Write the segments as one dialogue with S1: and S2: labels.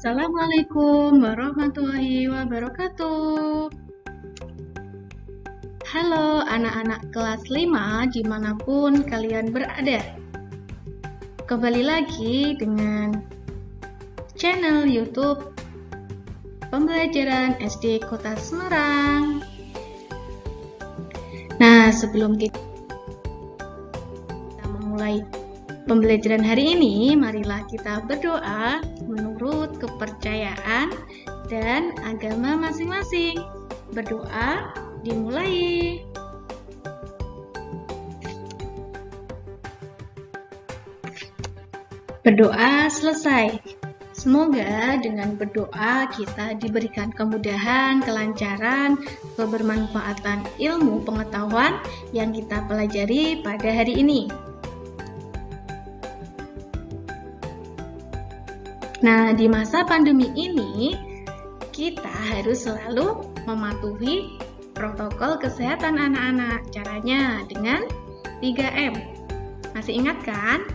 S1: Assalamualaikum warahmatullahi wabarakatuh. Halo anak-anak kelas 5 dimanapun kalian berada. Kembali lagi dengan channel YouTube Pembelajaran SD Kota Semarang. Nah, sebelum kita memulai pembelajaran hari ini, marilah kita berdoa menurut kepercayaan dan agama masing-masing. Berdoa dimulai. Berdoa selesai. Semoga dengan berdoa kita diberikan kemudahan, kelancaran, kebermanfaatan ilmu pengetahuan yang kita pelajari pada hari ini. Nah, di masa pandemi ini, kita harus selalu mematuhi protokol kesehatan anak-anak. Caranya dengan 3M. Masih ingat kan?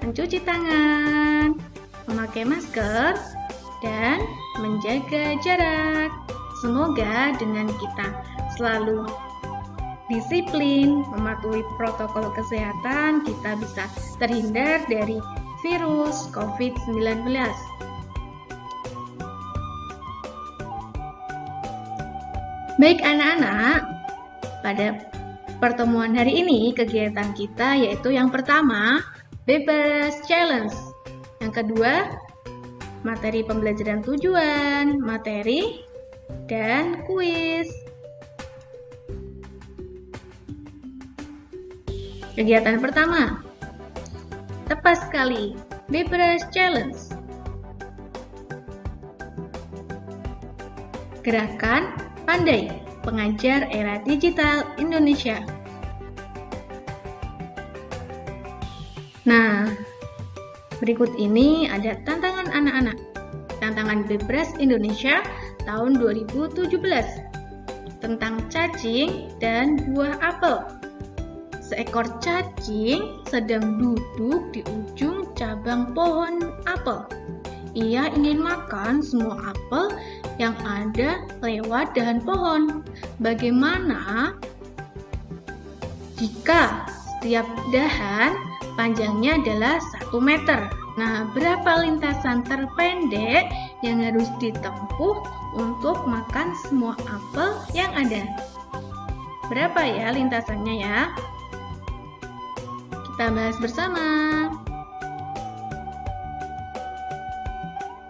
S1: Mencuci tangan, memakai masker, dan menjaga jarak. Semoga dengan kita selalu disiplin, mematuhi protokol kesehatan, kita bisa terhindar dari virus COVID-19. Baik anak-anak, pada pertemuan hari ini kegiatan kita yaitu yang pertama, bebas challenge. Yang kedua, materi pembelajaran tujuan, materi, dan kuis. Kegiatan pertama, tepat sekali, bebas challenge. Gerakan Pandai, pengajar era digital Indonesia. Nah, berikut ini ada tantangan anak-anak. Tantangan Bebras Indonesia tahun 2017 tentang cacing dan buah apel. Seekor cacing sedang duduk di ujung cabang pohon apel. Ia ingin makan semua apel yang ada lewat dahan pohon. Bagaimana jika setiap dahan panjangnya adalah 1 meter? Nah, berapa lintasan terpendek yang harus ditempuh untuk makan semua apel yang ada? Berapa ya lintasannya ya? Kita bahas bersama.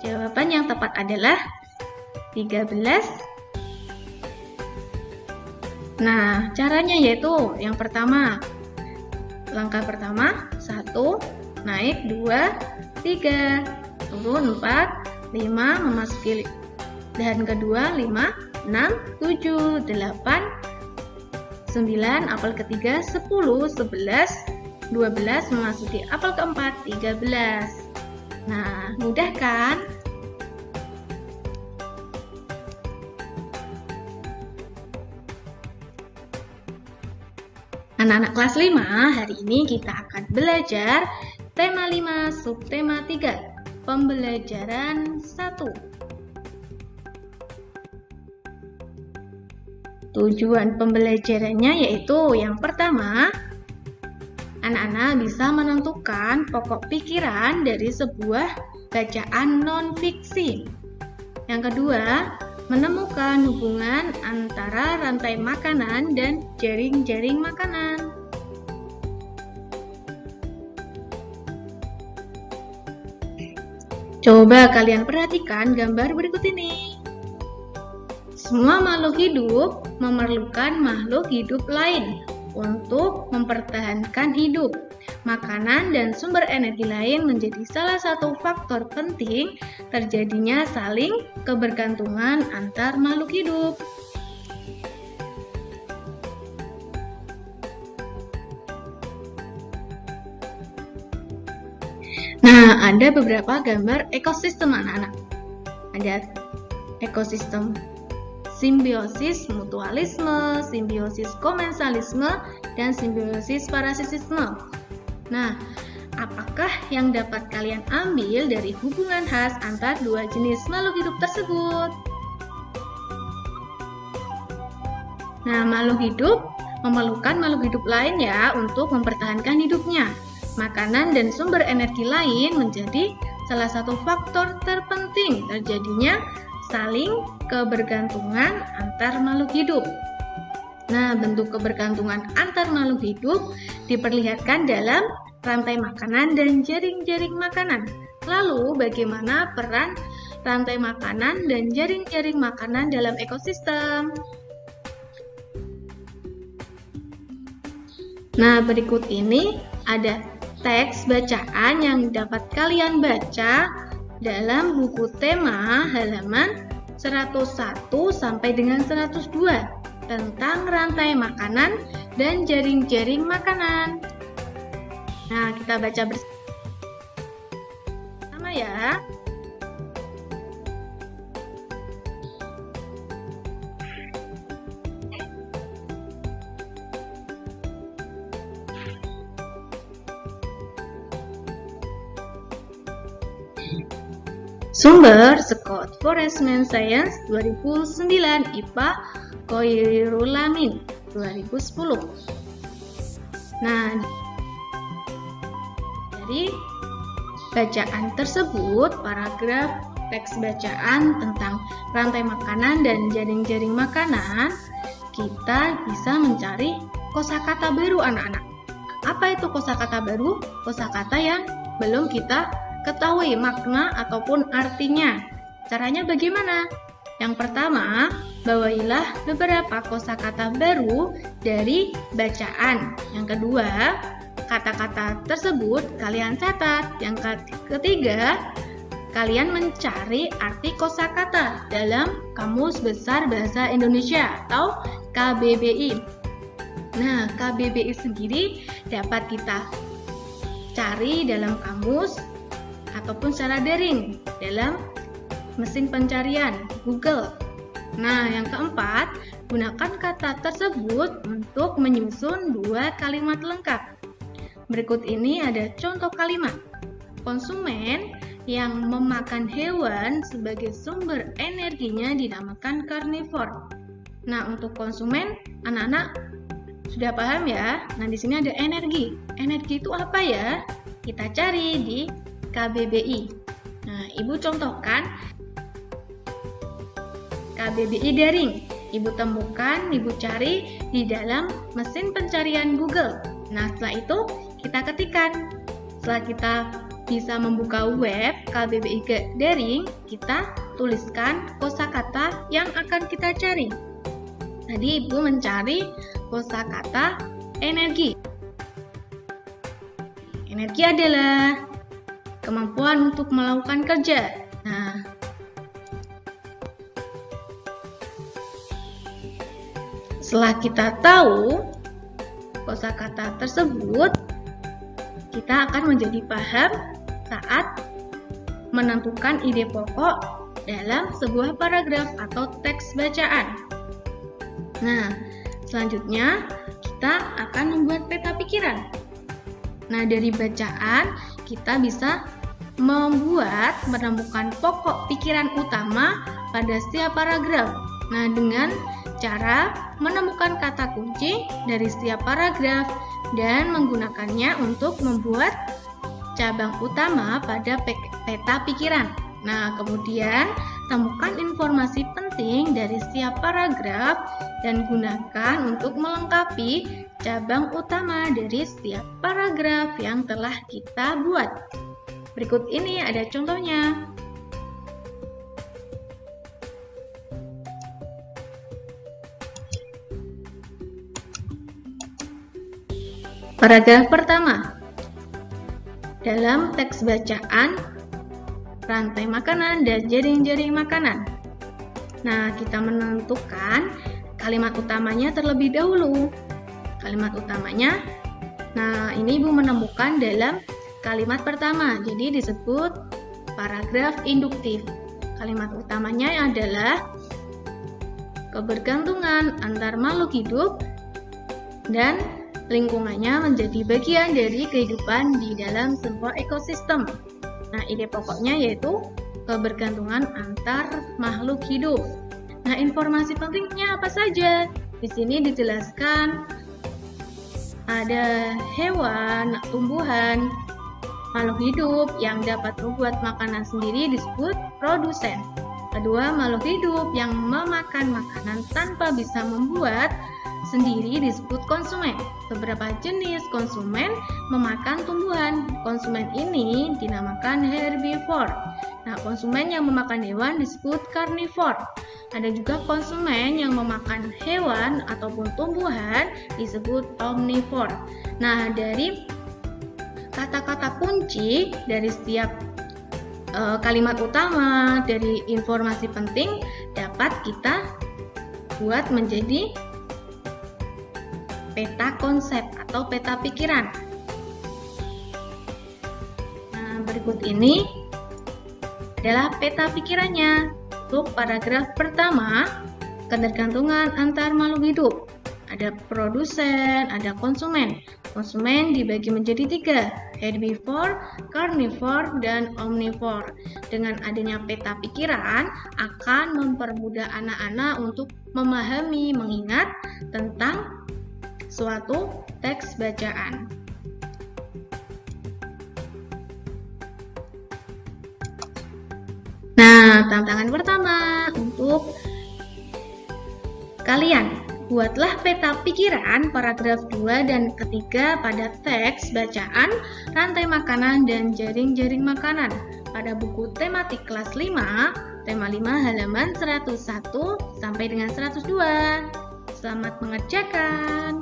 S1: Jawaban yang tepat adalah 13. Nah, caranya yaitu yang pertama, langkah pertama 1, naik 2, 3, turun 4, 5, memasuki dahan kedua 5, 6, 7, 8, 9, apel ketiga 10, 11, 12, memasuki apel keempat 13. Nah, mudah kan? Anak-anak kelas 5, hari ini kita akan belajar tema 5, subtema 3, pembelajaran 1. Tujuan pembelajarannya yaitu yang pertama, anak-anak bisa menentukan pokok pikiran dari sebuah bacaan non-fiksi. Yang kedua, menemukan hubungan antara rantai makanan dan jaring-jaring makanan. Coba kalian perhatikan gambar berikut ini. Semua makhluk hidup memerlukan makhluk hidup lain untuk mempertahankan hidup. Makanan dan sumber energi lain menjadi salah satu faktor penting terjadinya saling kebergantungan antar makhluk hidup. Nah, ada beberapa gambar ekosistem anak-anak. Ada ekosistem simbiosis mutualisme, simbiosis komensalisme, dan simbiosis parasitisme. Nah, apakah yang dapat kalian ambil dari hubungan khas antar dua jenis makhluk hidup tersebut? Nah, makhluk hidup memerlukan makhluk hidup lain ya untuk mempertahankan hidupnya. Makanan dan sumber energi lain menjadi salah satu faktor terpenting terjadinya saling kebergantungan antar makhluk hidup. Nah, bentuk kebergantungan antar makhluk hidup diperlihatkan dalam rantai makanan dan jaring-jaring makanan. Lalu, bagaimana peran rantai makanan dan jaring-jaring makanan dalam ekosistem? Nah, berikut ini ada teks bacaan yang dapat kalian baca dalam buku tema halaman 101 sampai dengan 102 tentang rantai makanan dan jaring-jaring makanan. Nah, kita baca bersama ya. Sumber Scott Forestman Science 2009 IPA Khairul Amin 2010. Nah, dari bacaan tersebut, paragraf teks bacaan tentang rantai makanan dan jaring-jaring makanan, kita bisa mencari kosakata baru anak-anak. Apa itu kosakata baru? Kosakata yang belum kita ketahui makna ataupun artinya. Caranya bagaimana? Yang pertama, bawahilah beberapa kosakata baru dari bacaan. Yang kedua, kata-kata tersebut kalian catat. Yang ketiga, kalian mencari arti kosakata dalam Kamus Besar Bahasa Indonesia atau KBBI. Nah, KBBI sendiri dapat kita cari dalam kamus ataupun secara daring dalam mesin pencarian Google. Nah, yang keempat, gunakan kata tersebut untuk menyusun dua kalimat lengkap. Berikut ini ada contoh kalimat. Konsumen yang memakan hewan sebagai sumber energinya dinamakan karnivor. Nah, untuk konsumen, anak-anak sudah paham ya? Nah, di sini ada energi. Energi itu apa ya? Kita cari di KBBI. Nah, Ibu contohkan KBBI daring. Ibu temukan, Ibu cari di dalam mesin pencarian Google. Nah, setelah itu kita ketikkan. Setelah kita bisa membuka web KBBI daring, kita tuliskan kosakata yang akan kita cari. Tadi Ibu mencari kosakata energi. Energi adalah kemampuan untuk melakukan kerja. Nah, setelah kita tahu kosakata tersebut, kita akan menjadi paham saat menentukan ide pokok dalam sebuah paragraf atau teks bacaan. Nah, selanjutnya kita akan membuat peta pikiran. Nah, dari bacaan kita bisa menemukan pokok pikiran utama pada setiap paragraf. Nah, dengan cara menemukan kata kunci dari setiap paragraf dan menggunakannya untuk membuat cabang utama pada peta pikiran. Nah, kemudian temukan informasi penting dari setiap paragraf dan gunakan untuk melengkapi cabang utama dari setiap paragraf yang telah kita buat. Berikut ini ada contohnya. Paragraf pertama. Dalam teks bacaan, rantai makanan dan jaring-jaring makanan. Nah, kita menentukan kalimat utamanya terlebih dahulu. Kalimat utamanya, nah ini Ibu menemukan dalam kalimat pertama, jadi disebut paragraf induktif. Kalimat utamanya adalah kebergantungan antar makhluk hidup dan lingkungannya menjadi bagian dari kehidupan di dalam sebuah ekosistem. Nah, ide pokoknya yaitu kebergantungan antar makhluk hidup. Nah, informasi pentingnya apa saja? Di sini dijelaskan ada hewan, tumbuhan, makhluk hidup yang dapat membuat makanan sendiri disebut produsen. Kedua, makhluk hidup yang memakan makanan tanpa bisa membuat sendiri disebut konsumen. Beberapa jenis konsumen memakan tumbuhan. Konsumen ini dinamakan herbivore. Nah, konsumen yang memakan hewan disebut carnivore. Ada juga konsumen yang memakan hewan ataupun tumbuhan disebut omnivore. Nah, dari kata-kata kunci dari setiap kalimat utama dari informasi penting dapat kita buat menjadi peta konsep atau peta pikiran. Nah, berikut ini adalah peta pikirannya. Untuk paragraf pertama, ketergantungan antar makhluk hidup. Ada produsen, ada konsumen. Konsumen dibagi menjadi 3, herbivore, carnivore, dan omnivore. Dengan adanya peta pikiran akan mempermudah anak-anak untuk memahami, mengingat tentang suatu teks bacaan. Nah, tantangan pertama untuk kalian, buatlah peta pikiran paragraf 2 dan ketiga pada teks bacaan, rantai makanan, dan jaring-jaring makanan pada buku tematik kelas 5, tema 5 halaman 101 sampai dengan 102. Selamat mengerjakan.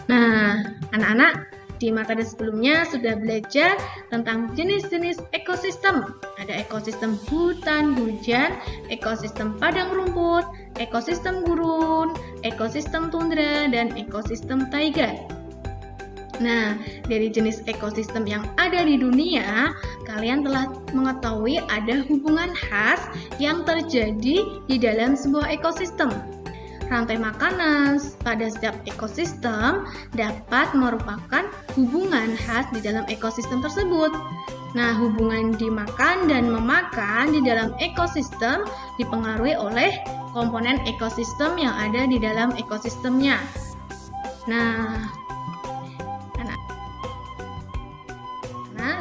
S1: Nah, anak-anak, di materi sebelumnya sudah belajar tentang jenis-jenis ekosistem. Ada ekosistem hutan hujan, ekosistem padang rumput, ekosistem gurun, ekosistem tundra, dan ekosistem taiga. Nah, dari jenis ekosistem yang ada di dunia, kalian telah mengetahui ada hubungan khas yang terjadi di dalam sebuah ekosistem. Rantai makanan pada setiap ekosistem dapat merupakan hubungan khas di dalam ekosistem tersebut. Nah, hubungan dimakan dan memakan di dalam ekosistem dipengaruhi oleh komponen ekosistem yang ada di dalam ekosistemnya. Nah,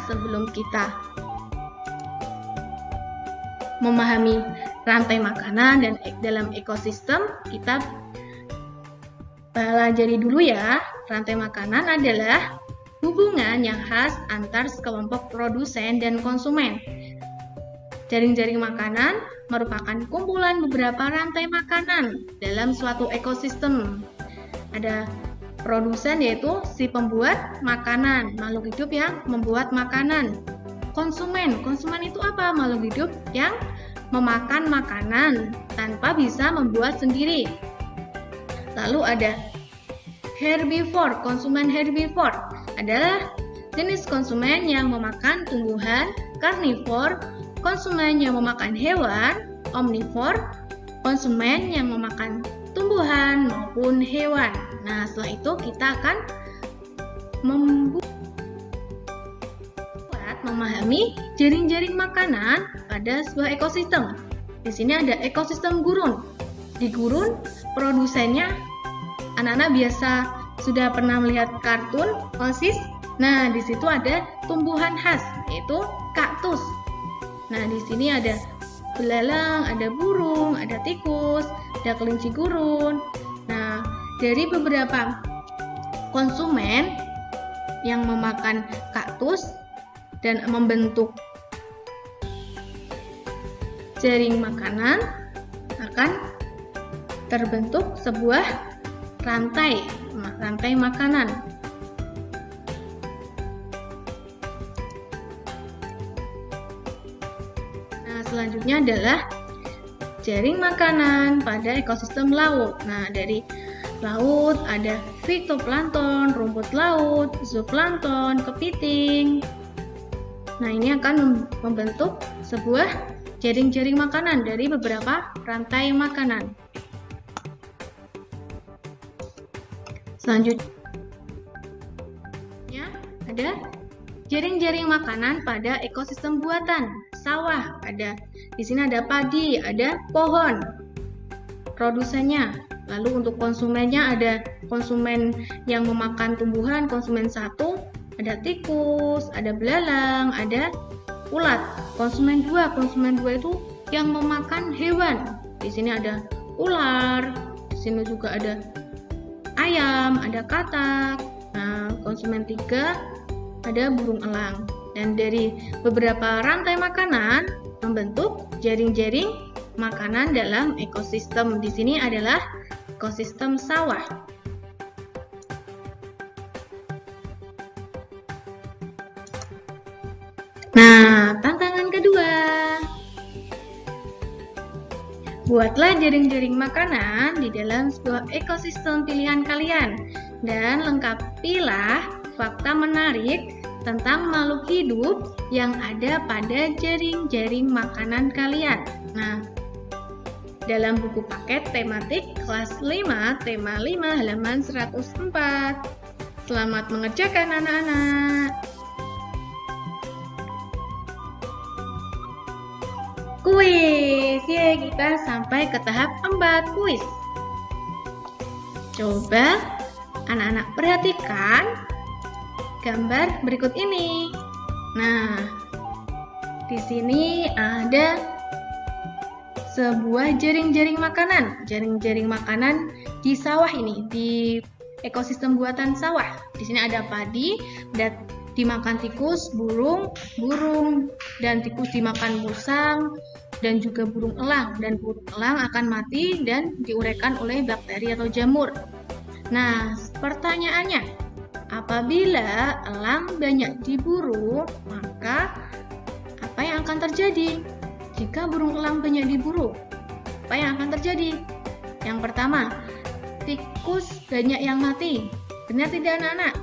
S1: sebelum kita memahami rantai makanan dan dalam ekosistem, kita pelajari dulu ya. Rantai makanan adalah hubungan yang khas antar sekelompok produsen dan konsumen. Jaring-jaring makanan merupakan kumpulan beberapa rantai makanan dalam suatu ekosistem. Ada produsen yaitu si pembuat makanan, makhluk hidup yang membuat makanan. Konsumen itu apa? Makhluk hidup yang memakan makanan tanpa bisa membuat sendiri. Lalu ada herbivore. Konsumen herbivore adalah jenis konsumen yang memakan tumbuhan. Carnivore, konsumen yang memakan hewan. Omnivore, konsumen yang memakan tumbuhan maupun hewan. Nah, setelah itu kita akan memahami jaring-jaring makanan pada sebuah ekosistem. Di sini ada ekosistem gurun. Di gurun, produsennya anak-anak biasa sudah pernah melihat kartun OSIS. Nah, di situ ada tumbuhan khas, yaitu kaktus. Nah, di sini ada belalang, ada burung, ada tikus, ada kelinci gurun. Nah, dari beberapa konsumen yang memakan kaktus dan membentuk jaring makanan, akan terbentuk sebuah rantai makanan. Nah, selanjutnya adalah jaring makanan pada ekosistem laut. Nah, dari laut ada fitoplankton, rumput laut, zooplankton, kepiting. Nah, ini akan membentuk sebuah jaring-jaring makanan dari beberapa rantai makanan. Selanjutnya ada jaring-jaring makanan pada ekosistem buatan. Sawah ada, di sini ada padi, ada pohon. Produsennya. Lalu untuk konsumennya ada konsumen yang memakan tumbuhan, konsumen 1, ada tikus, ada belalang, ada ulat. Konsumen 2 itu yang memakan hewan. Di sini ada ular, di sini juga ada ayam, ada katak. Nah, konsumen 3 ada burung elang. Dan dari beberapa rantai makanan membentuk jaring-jaring makanan dalam ekosistem. Di sini adalah ekosistem sawah. Nah, tantangan kedua. Buatlah jaring-jaring makanan di dalam sebuah ekosistem pilihan kalian dan lengkapilah fakta menarik tentang makhluk hidup yang ada pada jaring-jaring makanan kalian. Nah, dalam buku paket tematik kelas 5, tema 5, halaman 104. Selamat mengerjakan anak-anak. Kuis, ya kita sampai ke tahap 4, kuis. Coba anak-anak perhatikan gambar berikut ini. Nah, di sini ada sebuah jaring-jaring makanan. Jaring-jaring makanan di sawah ini, di ekosistem buatan sawah. Di sini ada padi, dan dimakan tikus, burung, dan tikus dimakan musang, dan juga burung elang. Dan burung elang akan mati dan diuraikan oleh bakteri atau jamur. Nah, pertanyaannya, apabila elang banyak diburu, maka apa yang akan terjadi? Jika burung elang banyak diburu, apa yang akan terjadi? Yang pertama, tikus banyak yang mati. Benar tidak anak-anak?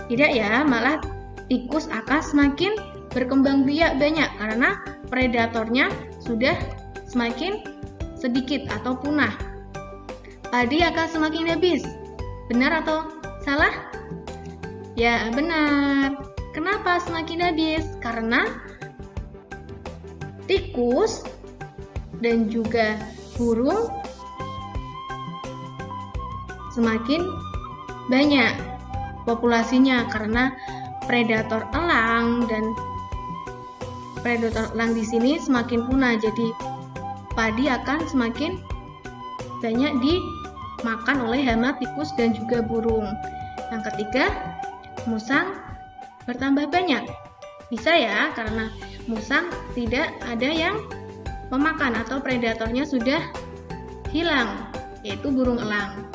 S1: Tidak ya, malah tikus akan semakin berkembang biak banyak karena predatornya sudah semakin sedikit atau punah. Padi akan semakin habis. Benar atau salah? Ya, benar. Kenapa semakin habis? Karena tikus dan juga burung semakin banyak populasinya karena predator elang di sini semakin punah. Jadi padi akan semakin banyak dimakan oleh hama, tikus, dan juga burung. Yang ketiga, musang bertambah banyak. Bisa ya, karena musang tidak ada yang memakan atau predatornya sudah hilang, yaitu burung elang.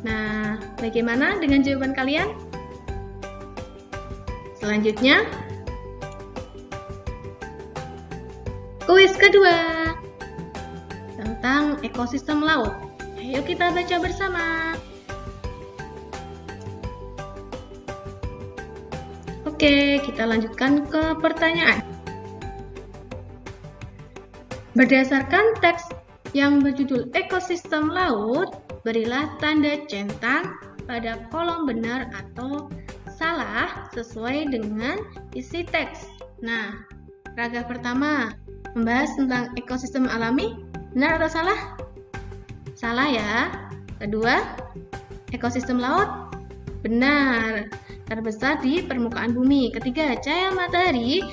S1: Nah, bagaimana dengan jawaban kalian? Selanjutnya, kuis kedua tentang ekosistem laut. Ayo kita baca bersama. Oke, kita lanjutkan ke pertanyaan. Berdasarkan teks yang berjudul ekosistem laut, berilah tanda centang pada kolom benar atau salah sesuai dengan isi teks. Nah, paragraf pertama membahas tentang ekosistem alami. Benar atau salah? Salah ya. Kedua, ekosistem laut. Benar. Terbesar di permukaan bumi. Ketiga, cahaya matahari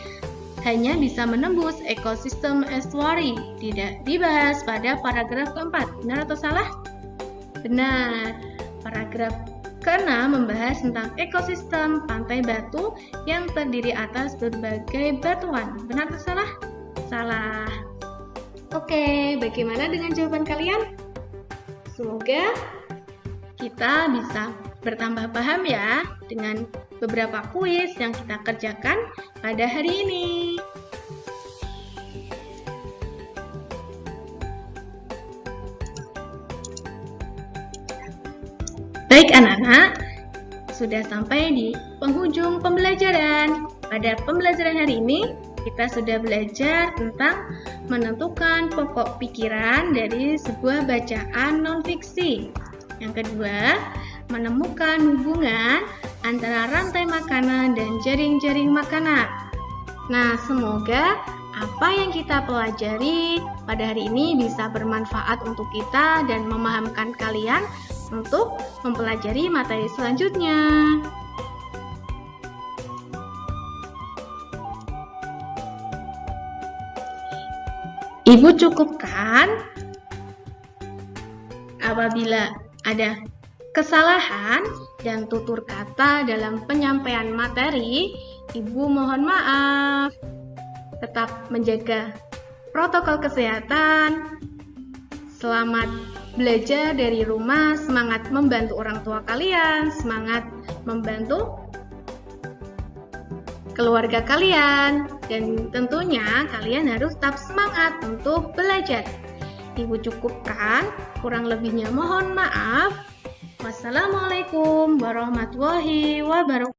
S1: hanya bisa menembus ekosistem estuari. Tidak dibahas pada paragraf keempat. Benar atau salah? Benar. Paragraf ke-6 membahas tentang ekosistem pantai batu yang terdiri atas berbagai batuan. Benar atau salah? Salah. Oke, bagaimana dengan jawaban kalian? Semoga kita bisa bertambah paham ya dengan beberapa kuis yang kita kerjakan pada hari ini. Baik anak-anak, sudah sampai di penghujung pembelajaran. Pada pembelajaran hari ini, kita sudah belajar tentang menentukan pokok pikiran dari sebuah bacaan non-fiksi. Yang kedua, menemukan hubungan antara rantai makanan dan jaring-jaring makanan. Nah, semoga apa yang kita pelajari pada hari ini bisa bermanfaat untuk kita dan memahamkan kalian untuk mempelajari materi selanjutnya. Ibu cukupkan apabila ada kesalahan dan tutur kata dalam penyampaian materi, Ibu mohon maaf. Tetap menjaga protokol kesehatan. Selamat belajar dari rumah, semangat membantu orang tua kalian, semangat membantu keluarga kalian, dan tentunya kalian harus tetap semangat untuk belajar. Ibu cukupkan, kurang lebihnya mohon maaf. Wassalamualaikum warahmatullahi wabarakatuh.